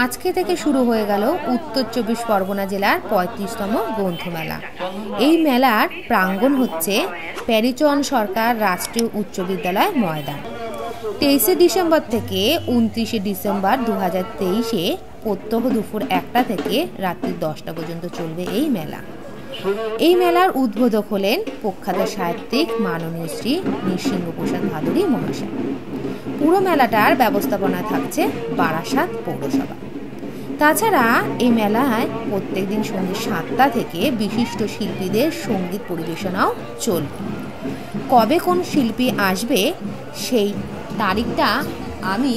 আজকে থেকে শুরু হয়ে গেল উত্তর চব্বিশ পরগনা জেলার ৩৫তম গ্রন্থমেলা। এই মেলার প্রাঙ্গণ হচ্ছে প্যারীচরণ সরকার রাষ্ট্রীয় উচ্চ বিদ্যালয় ময়দান। ২৩শে ডিসেম্বর থেকে ২৯শে ডিসেম্বর ২০২৩-এ প্রত্যহ দুপুর ১টা থেকে রাত্রি ১০টা পর্যন্ত চলবে এই মেলা। এই মেলার উদ্বোধক হলেন প্রখ্যাত সাহিত্যিক মাননীয় শ্রী নৃসিংহপ্রসাদ ভাদুড়ী মহাশয়। পুরো মেলাটার ব্যবস্থাপনা থাকছে বারাসাত পৌরসভা। তাছাড়া এই মেলায় প্রত্যেকদিন সন্ধ্যে ৭টা থেকে বিশিষ্ট শিল্পীদের সঙ্গীত পরিবেশনাও চলবে। কবে কোন শিল্পী আসবে সেই তারিখটা আমি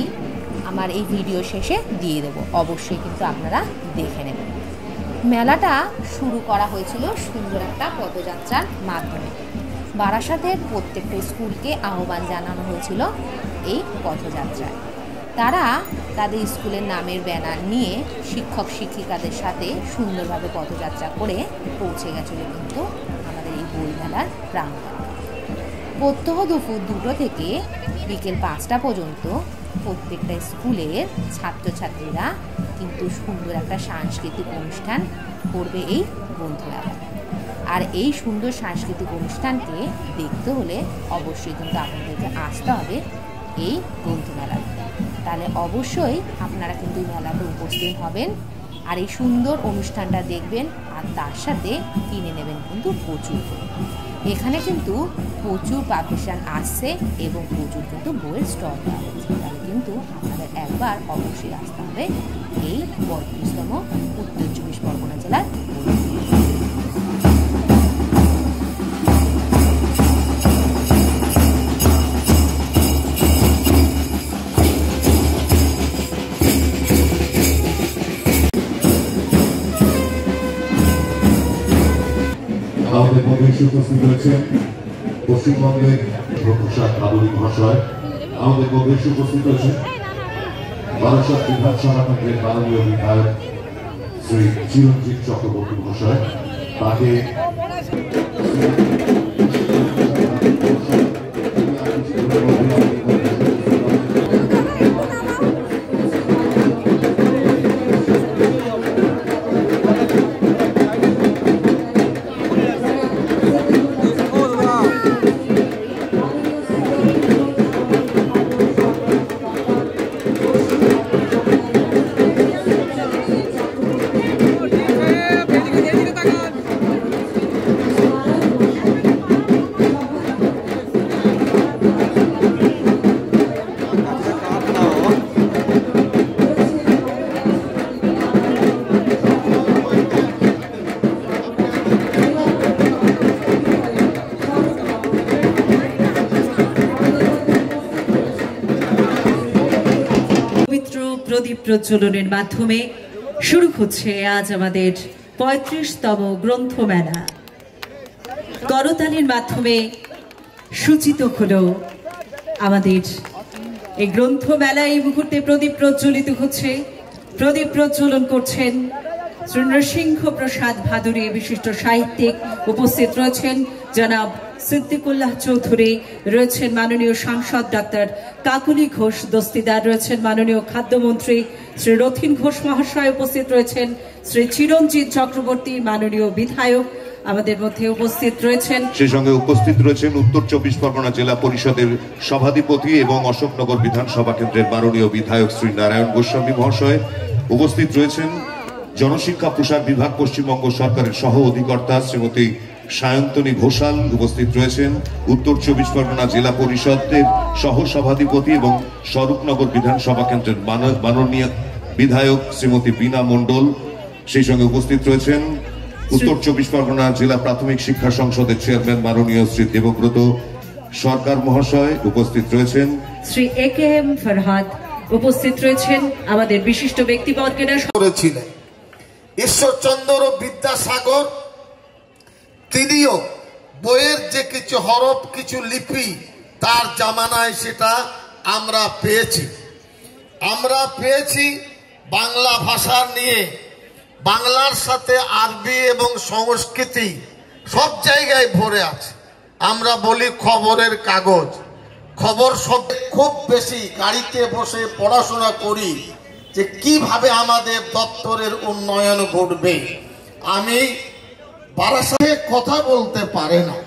আমার এই ভিডিও শেষে দিয়ে দেবো, অবশ্যই কিন্তু আপনারা দেখে নেবেন। মেলাটা শুরু করা হয়েছিল সুন্দর একটা পদযাত্রার মাধ্যমে। বারাসাতের প্রত্যেকটা স্কুলকে আহ্বান জানানো হয়েছিল এই পথযাত্রায়। তারা তাদের স্কুলের নামের ব্যানার নিয়ে শিক্ষক শিক্ষিকাদের সাথে সুন্দরভাবে পথযাত্রা করে পৌঁছে গেছিল কিন্তু আমাদের এই বই মেলার প্রাঙ্গণে। প্রত্যহ দুপুর ২টো থেকে বিকেল ৫টা পর্যন্ত প্রত্যেকটা স্কুলের ছাত্রছাত্রীরা কিন্তু সুন্দর একটা সাংস্কৃতিক অনুষ্ঠান করবে এই গ্রন্থমেলা। আর এই সুন্দর সাংস্কৃতিক অনুষ্ঠানকে দেখতে হলে অবশ্যই কিন্তু আপনাদেরকে আসতে হবে এই গ্রন্থমেলাতে। তাহলে অবশ্যই আপনারা কিন্তু এই মেলাতে উপস্থিত হবেন আর এই সুন্দর অনুষ্ঠানটা দেখবেন, আর তার সাথে কিনে নেবেন কিন্তু প্রচুর। এখানে কিন্তু প্রচুর পাবলিশার আসছে এবং প্রচুর কিন্তু বইয়ের স্টল দেওয়া হচ্ছে। তাহলে কিন্তু আপনাদের একবার অবশ্যই আসতে হবে এই ৩৫তম উত্তর চব্বিশ পরগনা জেলার আমাদের মধ্যে উপস্থিত রয়েছেন পশ্চিমবঙ্গের প্রখ্যাত ভাদুড়ী মহাশয়। আমাদের মধ্যে উপস্থিত রয়েছেন বারাসাত বিধানসভা কেন্দ্রের মাননীয় বিধায়ক শ্রী চিরঞ্জিত চক্রবর্তী মহাশয়। তাকে প্রদীপ প্রজ্বলনের মাধ্যমে শুরু হচ্ছে আজ আমাদের ৩৫তম গ্রন্থমেলা। করতালির মাধ্যমে সূচিত হলো আমাদের এই গ্রন্থমেলা। এই মুহূর্তে প্রদীপ প্রজ্বলিত হচ্ছে। প্রদীপ প্রজ্বলন করছেন শ্রী নৃসিংহপ্রসাদ ভাদুড়ী বিশিষ্ট সাহিত্যিক। উপস্থিত রয়েছেন জনাব সিদ্দিকুল্লাহ চৌধুরী, রয়েছেন মাননীয় সাংসদ ডাক্তার কাকলি ঘোষ দস্তিদার, রয়েছেন মাননীয় খাদ্যমন্ত্রী শ্রী রথীন ঘোষ মহাশয়, উপস্থিত রয়েছেন শ্রী চিরঞ্জিত চক্রবর্তী মাননীয় বিধায়ক আমাদের মধ্যে উপস্থিত রয়েছেন। সেই সঙ্গে উপস্থিত রয়েছেন উত্তর চব্বিশ পরগনা জেলা পরিষদের সভাধিপতি এবং অশোকনগর বিধানসভা কেন্দ্রের মাননীয় বিধায়ক শ্রী নারায়ণ গোস্বামী মহাশয়। উপস্থিত রয়েছেন জনশিক্ষা প্রসার বিভাগ পশ্চিমবঙ্গ সরকারের সহ অধিকর্তা শ্রীমতী সায়ন্তনী ঘোষাল। উপস্থিত রয়েছেন উত্তর চব্বিশ পরগনা জেলা পরিষদের সহ সভাধিপতি এবং স্বরূপনগর বিধানসভা কেন্দ্রের মাননীয় বিধায়ক শ্রীমতী বীণা মণ্ডল। সেই সঙ্গে উপস্থিত রয়েছেন উত্তর চব্বিশ পরগনা জেলা প্রাথমিক শিক্ষা সংসদের চেয়ারম্যান মাননীয় শ্রী দেবব্রত সরকার মহাশয়। উপস্থিত রয়েছেন শ্রী এ.কে.এম. ফরহাদ। উপস্থিত রয়েছেন আমাদের বিশিষ্ট ব্যক্তিবর্গেরা। করেছিলেন ঈশ্বরচন্দ্র বিদ্যাসাগর, তিনিও বইয়ের যে কিছু হরফ কিছু লিপি তার জামানায় সেটা আমরা পেয়েছি বাংলা ভাষা নিয়ে। বাংলার সাথে আরবি এবং সংস্কৃতি সব জায়গায় ভরে আছে। আমরা বলি খবরের কাগজ, খবর সব খুব বেশি গাড়িতে বসে পড়াশোনা করি, যে কিভাবে আমাদের দপ্তরের উন্নয়ন ঘটবে। আমি বারাসাতে কথা বলতে পারে না,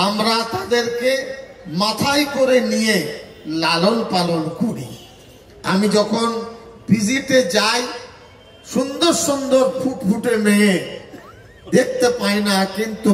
আমরা তাদেরকে মাথায় করে নিয়ে লালন পালন করি। আমি যখন ভিজিটে যাই, সুন্দর সুন্দর ফুটফুটে মেয়ে দেখতে পাই না, কিন্তু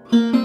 Thank you.